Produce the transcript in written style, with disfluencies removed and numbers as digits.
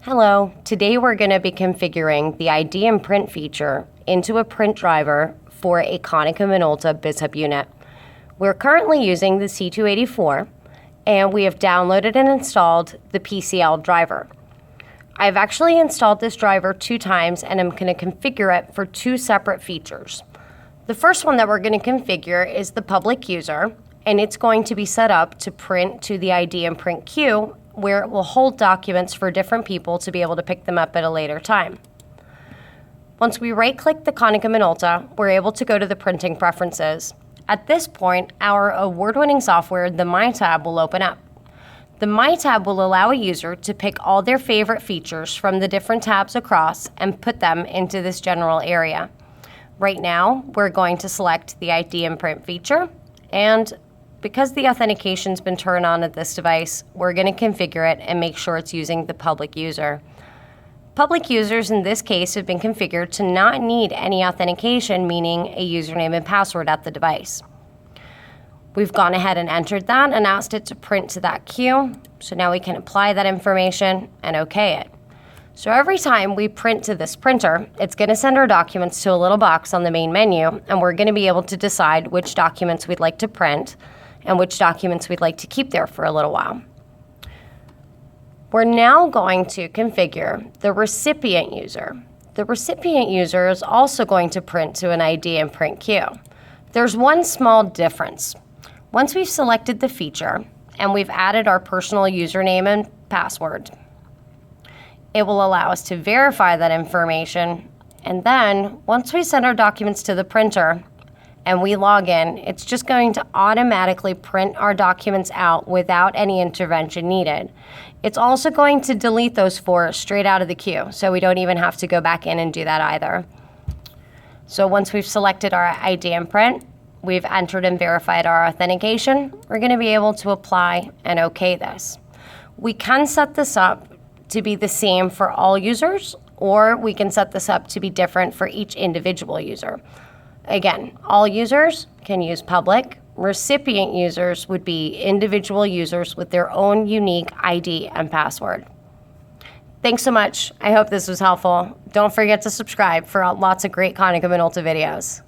Hello, today we're going to be configuring the ID and print feature into a print driver for a Konica Minolta BizHub unit. We're currently using the C284 and we have downloaded and installed the PCL driver. I've actually installed this driver 2 times and I'm going to configure it for 2 separate features. The first one that we're going to configure is the public user, and it's going to be set up to print to the ID and print queue where it will hold documents for different people to be able to pick them up at a later time. Once we right-click the Konica Minolta, we're able to go to the printing preferences. At this point, our award-winning software, the My tab, will open up. The My tab will allow a user to pick all their favorite features from the different tabs across and put them into this general area. Right now, we're going to select the ID and print feature, and because the authentication's been turned on at this device, we're going to configure it and make sure it's using the public user. Public users in this case have been configured to not need any authentication, meaning a username and password at the device. We've gone ahead and entered that and asked it to print to that queue, so now we can apply that information and OK it. So every time we print to this printer, it's going to send our documents to a little box on the main menu, and we're going to be able to decide which documents we'd like to print and which documents we'd like to keep there for a little while. We're now going to configure the recipient user. The recipient user is also going to print to an ID and print queue. There's one small difference. Once we've selected the feature and we've added our personal username and password, it will allow us to verify that information, and then once we send our documents to the printer and we log in, it's just going to automatically print our documents out without any intervention needed. It's also going to delete those 4 straight out of the queue, so we don't even have to go back in and do that either. So once we've selected our ID and print, we've entered and verified our authentication, we're going to be able to apply and OK this. We can set this up to be the same for all users, or we can set this up to be different for each individual user. Again, all users can use public. Recipient users would be individual users with their own unique ID and password. Thanks so much. I hope this was helpful. Don't forget to subscribe for lots of great Konica Minolta videos.